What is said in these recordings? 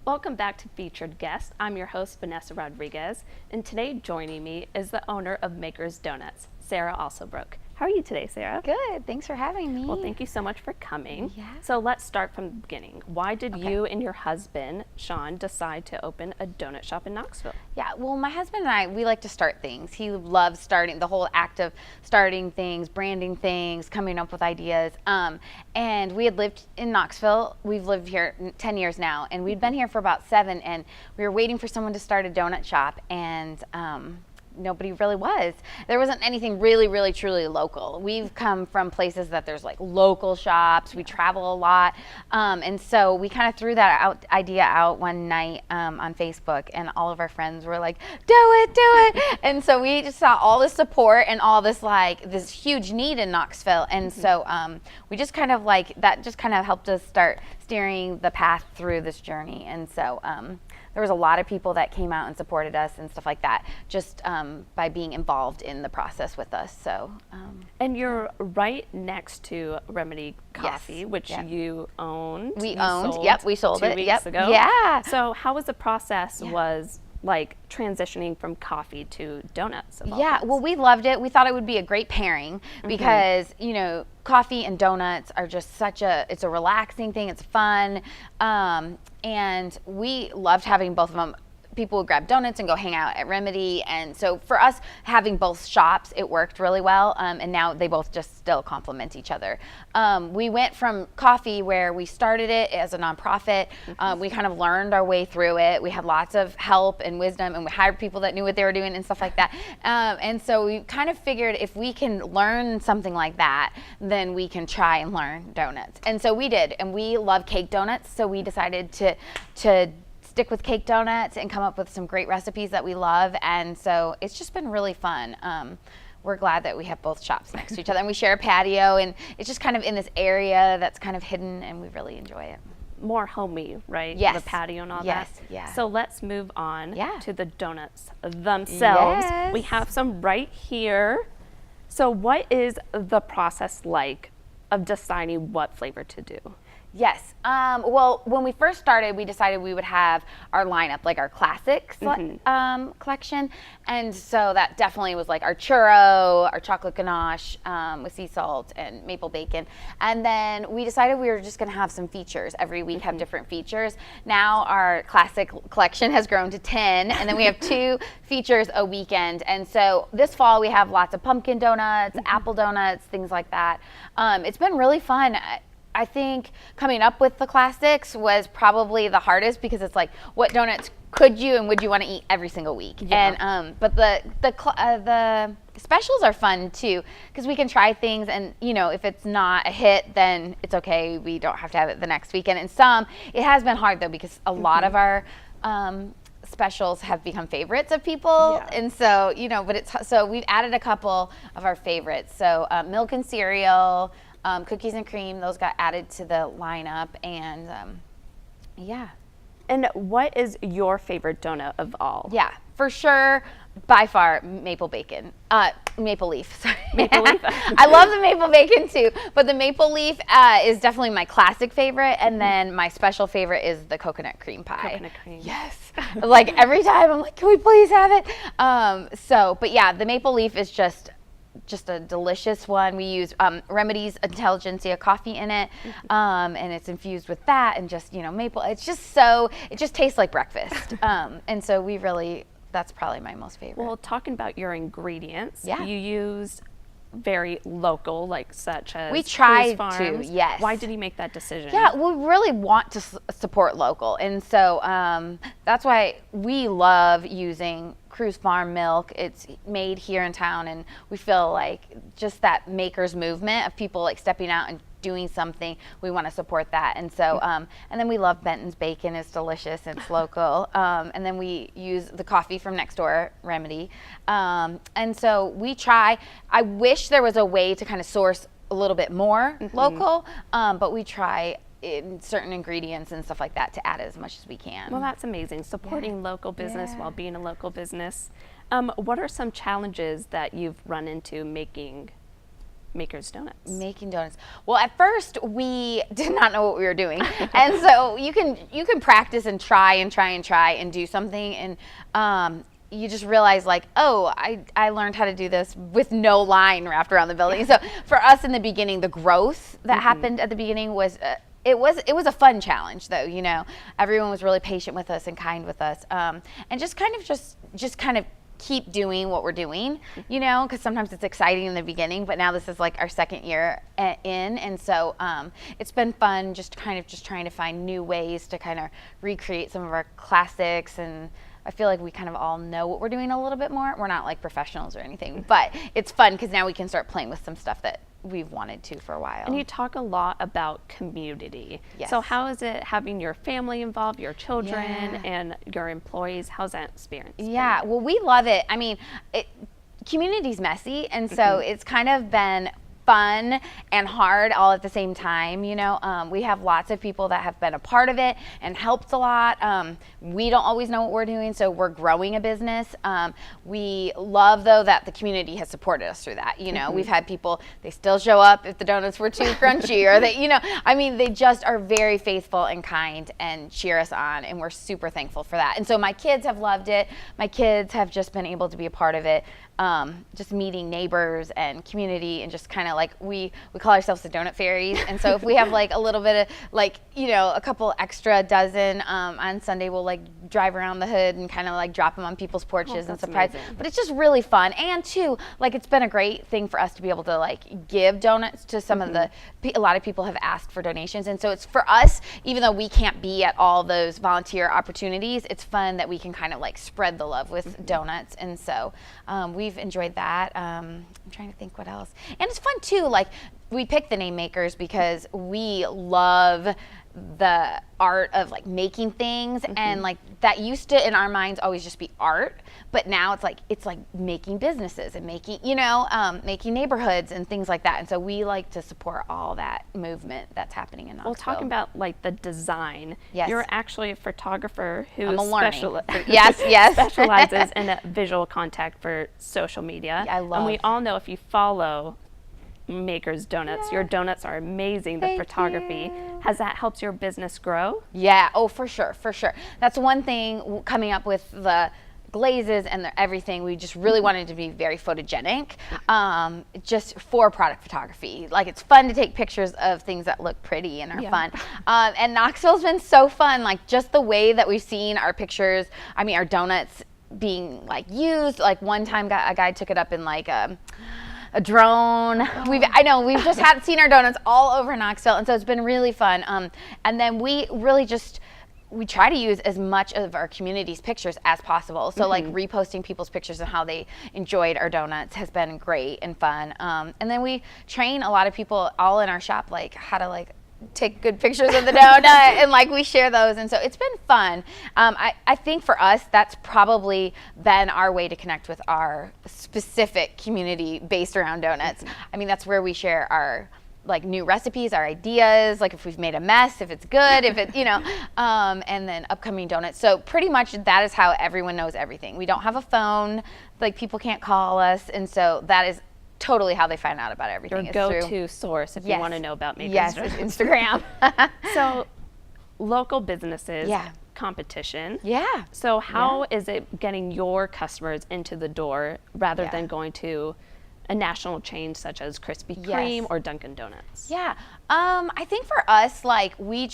Welcome back to Featured Guest. I'm your host, Vanessa Rodriguez, and today joining me is the owner of Maker's Donuts, Sara Alsobrooks. How are you today, Sara? Good. Thanks for having me. Well, thank you so much for coming. Yeah. So let's start from the beginning. Why did you and your husband, Sean, decide to open a donut shop in Knoxville? Yeah, well, my husband and I, we like to start things. He loves starting the whole act of starting things, branding things, coming up with ideas. And we had lived in Knoxville. We've lived here 10 years now, and we'd been here for about 7, and we were waiting for someone to start a donut shop, and nobody really was. There wasn't anything really, truly local. We've come from places that there's like local shops. We travel a lot. And so we kind of threw that idea out one night on Facebook, and all of our friends were like, do it. And so we just saw all this support and all this this huge need in Knoxville. And so we just kind of that just kind of helped us start steering the path through this journey. And so there was a lot of people that came out and supported us and stuff like that, just by being involved in the process with us. So, and you're right next to Remedy Coffee, Yes, which you owned. we sold 2 it. weeks ago. Yeah. So how was the process? Was like transitioning from coffee to donuts? Yeah, well, we loved it. We thought it would be a great pairing because, coffee and donuts are just it's a relaxing thing. It's fun. And we loved having both of them. People would grab donuts and go hang out at Remedy. And so for us, having both shops, it worked really well. And now they both just still complement each other. We went from coffee, where we started it as a nonprofit. We kind of learned our way through it. We had lots of help and wisdom, and we hired people that knew what they were doing and stuff like that. And so we kind of figured if we can learn something like that, then we can try and learn donuts. And so we did. And we love cake donuts. So we decided to stick with cake donuts and come up with some great recipes that we love. And so it's just been really fun. We're glad that we have both shops next to each other, and we share a patio, and it's just kind of in this area that's kind of hidden, and we really enjoy it. More homey, right? Yes. The patio and all that. Yes, yeah. So let's move on to the donuts themselves. Yes. We have some right here. So what is the process like of deciding what flavor to do? Yes. Well, when we first started, we decided we would have our lineup, like our classics collection. And so that definitely was like our churro, our chocolate ganache with sea salt and maple bacon. And then we decided we were just going to have some features. Every week have different features. Now our classic collection has grown to 10, and then we have 2 features a weekend. And so this fall we have lots of pumpkin donuts, apple donuts, things like that. It's been really fun. I think coming up with the classics was probably the hardest, because it's like, what donuts could you and would you want to eat every single week? Yeah. And but the specials are fun too, because we can try things, and if it's not a hit, then it's okay. We don't have to have it the next weekend. And it has been hard though, because a lot of our specials have become favorites of people, and so so we've added a couple of our favorites. So milk and cereal. Cookies and cream, those got added to the lineup, and And what is your favorite donut of all? Yeah, for sure, by far, maple leaf, sorry. Maple leaf? I love the maple bacon too, but the maple leaf is definitely my classic favorite, and then my special favorite is the coconut cream pie. Coconut cream. Yes. Like every time I'm like, can we please have it? But yeah, the maple leaf is just a delicious one. We use Remedy's Intelligentsia coffee in it, and it's infused with that, and just maple. It just tastes like breakfast. And so that's probably my most favorite. Well, talking about your ingredients, Yeah. you used very local, like such as We tried Cruz to, Farms. yes. Why did you make that decision? Yeah, we really want to support local, and so that's why we love using Cruz Farm milk. It's made here in town, and we feel like just that makers movement of people like stepping out and doing something, we want to support that. And so and then we love Benton's bacon. It's delicious. It's local. And then we use the coffee from next door, Remedy. And so we try. I wish there was a way to kind of source a little bit more local, but we try in certain ingredients and stuff like that to add as much as we can. Well, that's amazing. Supporting local business while being a local business. What are some challenges that you've run into making Maker's Donuts? Making donuts. Well, at first we did not know what we were doing, and so you can practice and try and do something, and you just realize like, oh, I learned how to do this with no line wrapped around the building. So for us in the beginning, the growth that happened at the beginning was. It was a fun challenge though, you know. Everyone was really patient with us and kind with us, and just kind of keep doing what we're doing, you know, because sometimes it's exciting in the beginning, but now this is like our second year in, and so it's been fun just trying to find new ways to kind of recreate some of our classics, and I feel like we kind of all know what we're doing a little bit more. We're not like professionals or anything, but it's fun because now we can start playing with some stuff that we've wanted to for a while. And you talk a lot about community. Yes. So how is it having your family involved, your children and your employees? How's that experience been? Yeah, well, we love it. I mean, community's messy, and so it's kind of been fun and hard all at the same time, you know. We have lots of people that have been a part of it and helped a lot. We don't always know what we're doing, so we're growing a business. We love, though, that the community has supported us through that. You know, we've had people, they still show up if the donuts were too crunchy, or they, you know, I mean, they just are very faithful and kind and cheer us on, and we're super thankful for that. And so my kids have loved it. My kids have just been able to be a part of it. Just meeting neighbors and community, and just kind of like we call ourselves the donut fairies. And so if we have like a little bit of like, you know, a couple extra dozen on Sunday, we'll like drive around the hood and kind of like drop them on people's porches and surprise. Amazing. But it's just really fun, and too, like it's been a great thing for us to be able to like give donuts to some of a lot of people have asked for donations, and so it's for us, even though we can't be at all those volunteer opportunities, it's fun that we can kind of like spread the love with donuts, and so we've enjoyed that. I'm trying to think what else. And it's fun too, like we picked the name Makers because we love the art of like making things, and like that used to in our minds always just be art, but now it's like making businesses and making, you know, making neighborhoods and things like that. And so we like to support all that movement that's happening in Knoxville. Well, talking about like the design, Yes. you're actually a photographer who I'm a learning. yes, specializes in visual contact for social media. Yeah, I love. And we all know if you follow Maker's Donuts, your donuts are amazing. The Thank photography, you. has that helped your business grow? Yeah, oh, for sure. That's one thing coming up with the glazes and everything. We just really wanted to be very photogenic, just for product photography. Like it's fun to take pictures of things that look pretty and are fun. And Knoxville's been so fun, like just the way that we've seen our pictures, I mean, our donuts being like used. Like one time a guy took it up in like a drone. We've just seen our donuts all over Knoxville, and so it's been really fun. And then we really we try to use as much of our community's pictures as possible. So like reposting people's pictures and how they enjoyed our donuts has been great and fun. And then we train a lot of people all in our shop, like how to like take good pictures of the donut, and like we share those, and so it's been fun. I think for us that's probably been our way to connect with our specific community based around donuts. I mean, that's where we share our like new recipes, our ideas, like if we've made a mess, if it's good, if it, you know, and then upcoming donuts. So pretty much that is how everyone knows everything. We don't have a phone, like people can't call us, and so that is totally how they find out about everything. Your go-to source if you want to know about Maker's Donuts. Yes, Instagram. So local businesses, Yeah. competition. Yeah. So how is it getting your customers into the door rather Yeah. than going to a national chain such as Krispy Kreme or Dunkin' Donuts? Yeah. I think for us, like we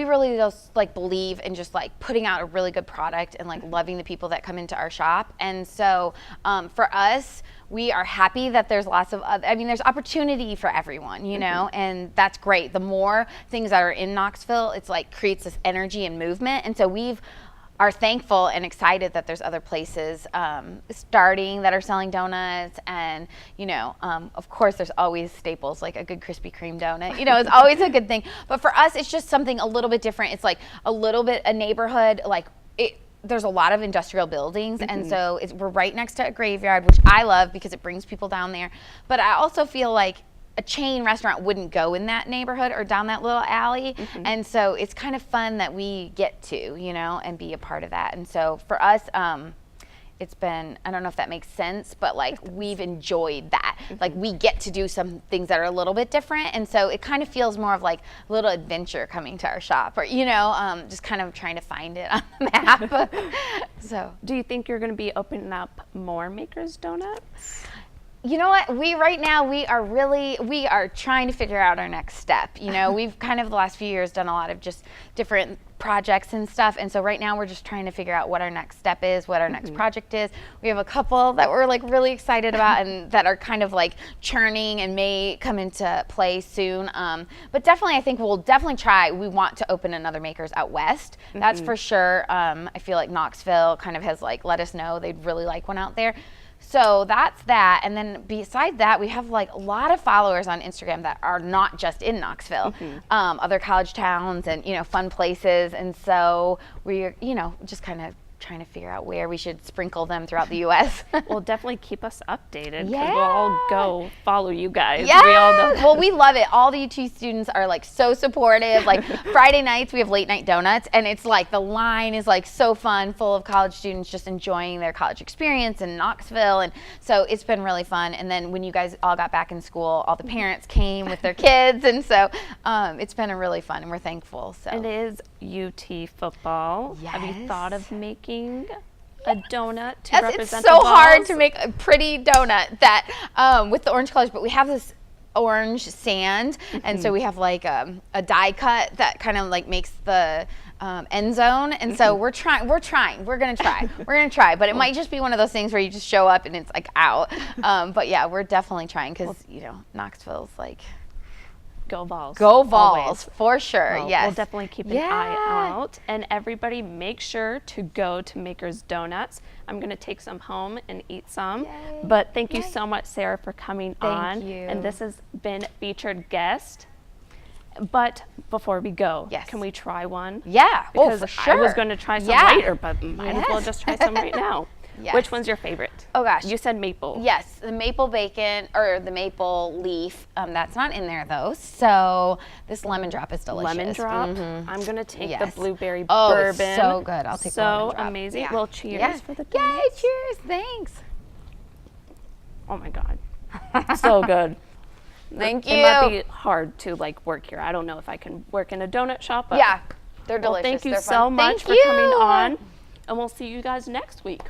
really just like believe in just like putting out a really good product and like loving the people that come into our shop. And so for us, we are happy that there's lots of there's opportunity for everyone, you know, and that's great. The more things that are in Knoxville, it's like creates this energy and movement. And so are thankful and excited that there's other places starting that are selling donuts, and you know, of course there's always staples like a good Krispy Kreme donut, you know, it's always a good thing. But for us it's just something a little bit different. It's like a little bit a neighborhood, like there's a lot of industrial buildings, and so we're right next to a graveyard, which I love because it brings people down there. But I also feel like a chain restaurant wouldn't go in that neighborhood or down that little alley. And so it's kind of fun that we get to, you know, and be a part of that. And so for us, it's been, I don't know if that makes sense, but like we've enjoyed that. Like we get to do some things that are a little bit different. And so it kind of feels more of like a little adventure coming to our shop, or, just kind of trying to find it on the map. So, Do you think you're going to be opening up more Maker's Donuts? you know what? We are trying to figure out our next step. We've kind of the last few years done a lot of just different projects and stuff. And so right now we're just trying to figure out what our next step is, what our next project is. We have a couple that we're like really excited about and that are kind of like churning and may come into play soon. But definitely, I think we'll definitely try. We want to open another Makers out west. That's for sure. I feel like Knoxville kind of has like let us know they'd really like one out there. So that's that. And then besides that, we have like a lot of followers on Instagram that are not just in Knoxville, other college towns and, fun places. And so we're, just kind of trying to figure out where we should sprinkle them throughout the U.S. Well, definitely keep us updated. Yeah. We'll all go follow you guys. Yeah. We all know. Well, we love it. All the UT students are like so supportive. Like Friday nights, we have late night donuts, and it's like the line is like so fun, full of college students just enjoying their college experience in Knoxville. And so it's been really fun. And then when you guys all got back in school, all the parents came with their kids. And so it's been a really fun, and we're thankful. So It is UT football. Have you thought of making a donut to Yes, represent it's so the hard balls? to make a pretty donut that with the orange colors, but we have this orange sand, and so we have like a die cut that kind of like makes the end zone, and so we're gonna try, but it might just be one of those things where you just show up and it's like out. But yeah, we're definitely trying because Knoxville's like Go Vols. go Vols Always. for sure. Well, Yes, We'll definitely keep an eye out. And everybody make sure to go to Maker's Donuts. I'm going to take some home and eat some. Yay. But thank you so much, Sarah, for coming on. Thank you. And this has been featured guest. But before we go, can we try one? Yeah. Because for sure. I was going to try some later, but might as well just try some right now. Yes. Which one's your favorite? Oh gosh. You said maple. Yes, the maple bacon or the maple leaf. That's not in there though. So this lemon drop is delicious. Lemon drop. I'm gonna take the Yes. blueberry Oh, bourbon. it's so good. I'll take the lemon so drop. amazing. Yeah. Well, cheers Yeah. for the Yay! donuts. Cheers! Thanks. Oh my god, so good. Thank It you. might be hard to like work here. I don't know if I can work in a donut shop. But Yeah, they're well, delicious. thank you They're so fun. much Thank for coming you. on, and we'll see you guys next week.